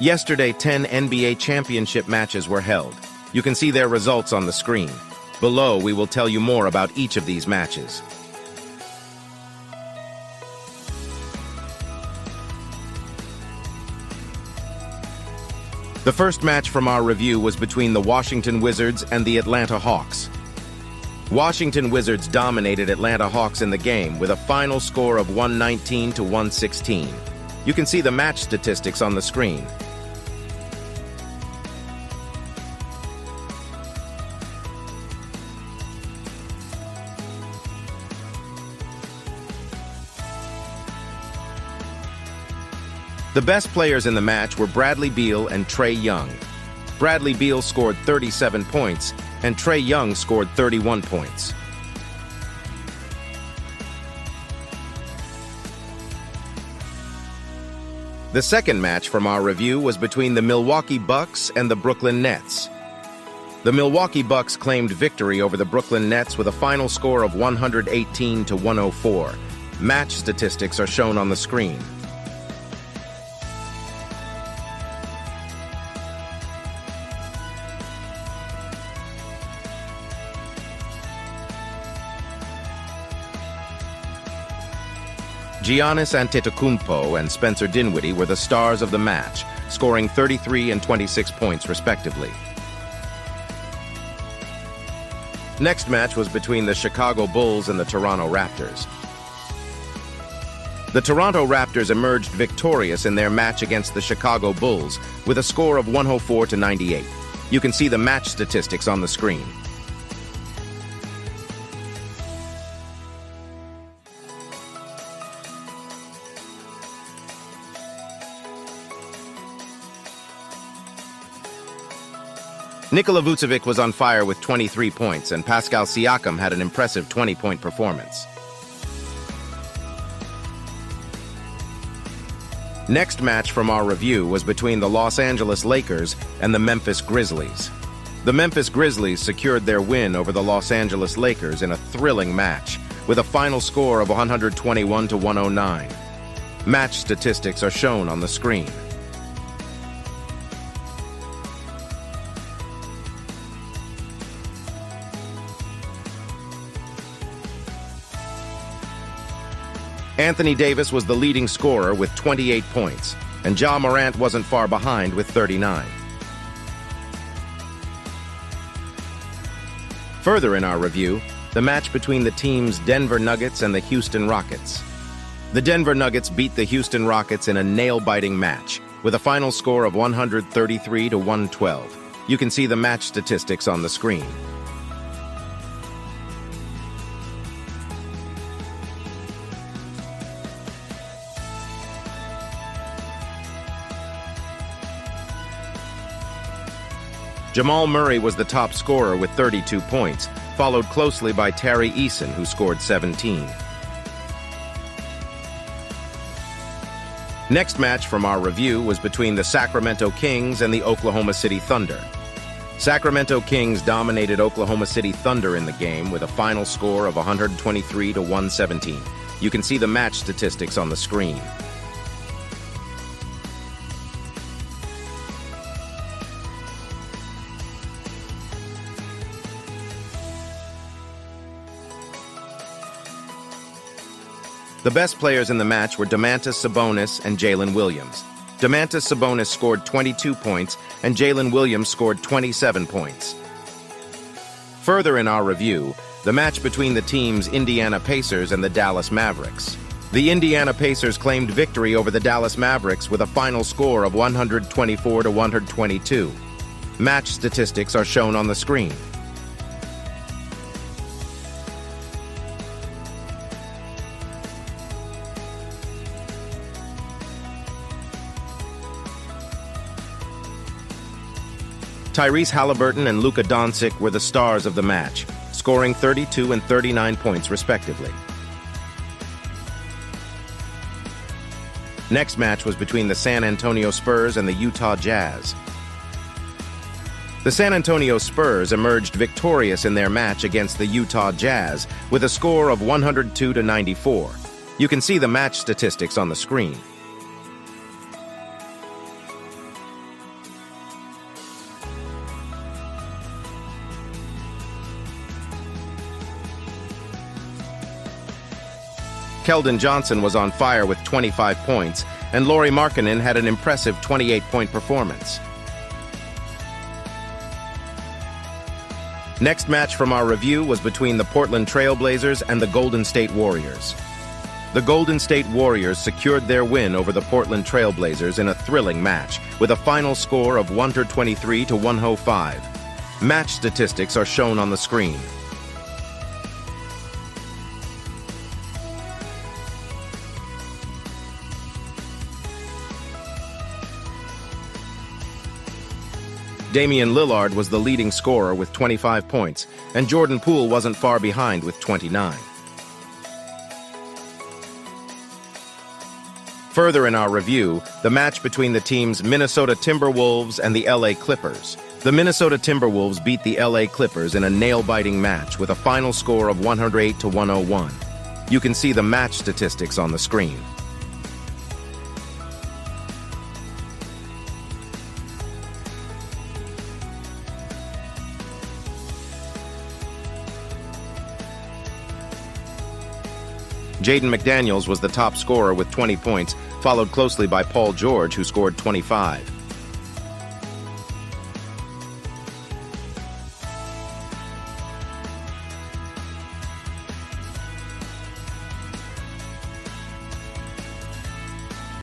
Yesterday, 10 NBA championship matches were held. You can see their results on the screen. Below, we will tell you more about each of these matches. The first match from our review was between the Washington Wizards and the Atlanta Hawks. Washington Wizards dominated Atlanta Hawks in the game with a final score of 119 to 116. You can see the match statistics on the screen. The best players in the match were Bradley Beal and Trae Young. Bradley Beal scored 37 points, and Trae Young scored 31 points. The second match from our review was between the Milwaukee Bucks and the Brooklyn Nets. The Milwaukee Bucks claimed victory over the Brooklyn Nets with a final score of 118 to 104. Match statistics are shown on the screen. Giannis Antetokounmpo and Spencer Dinwiddie were the stars of the match, scoring 33 and 26 points respectively. Next match was between the Chicago Bulls and the Toronto Raptors. The Toronto Raptors emerged victorious in their match against the Chicago Bulls with a score of 104 to 98. You can see the match statistics on the screen. Nikola Vucevic was on fire with 23 points, and Pascal Siakam had an impressive 20-point performance. Next match from our review was between the Los Angeles Lakers and the Memphis Grizzlies. The Memphis Grizzlies secured their win over the Los Angeles Lakers in a thrilling match, with a final score of 121 to 109. Match statistics are shown on the screen. Anthony Davis was the leading scorer with 28 points, and Ja Morant wasn't far behind with 39. Further in our review, the match between the teams Denver Nuggets and the Houston Rockets. The Denver Nuggets beat the Houston Rockets in a nail-biting match, with a final score of 133 to 112. You can see the match statistics on the screen. Jamal Murray was the top scorer with 32 points, followed closely by Tari Eason, who scored 17. Next match from our review was between the Sacramento Kings and the Oklahoma City Thunder. Sacramento Kings dominated Oklahoma City Thunder in the game with a final score of 123 to 117. You can see the match statistics on the screen. The best players in the match were Domantas Sabonis and Jalen Williams. Domantas Sabonis scored 22 points, and Jalen Williams scored 27 points. Further in our review, the match between the teams Indiana Pacers and the Dallas Mavericks. The Indiana Pacers claimed victory over the Dallas Mavericks with a final score of 124 to 122. Match statistics are shown on the screen. Tyrese Halliburton and Luka Doncic were the stars of the match, scoring 32 and 39 points respectively. Next match was between the San Antonio Spurs and the Utah Jazz. The San Antonio Spurs emerged victorious in their match against the Utah Jazz with a score of 102 to 94. You can see the match statistics on the screen. Keldon Johnson was on fire with 25 points, and Lauri Markkanen had an impressive 28-point performance. Next match from our review was between the Portland Trail Blazers and the Golden State Warriors. The Golden State Warriors secured their win over the Portland Trail Blazers in a thrilling match, with a final score of 123 to 105. Match statistics are shown on the screen. Damian Lillard was the leading scorer with 25 points, and Jordan Poole wasn't far behind with 29. Further in our review, the match between the teams Minnesota Timberwolves and the LA Clippers. The Minnesota Timberwolves beat the LA Clippers in a nail-biting match with a final score of 108 to 101. You can see the match statistics on the screen. Jaden McDaniels was the top scorer with 20 points, followed closely by Paul George, who scored 25.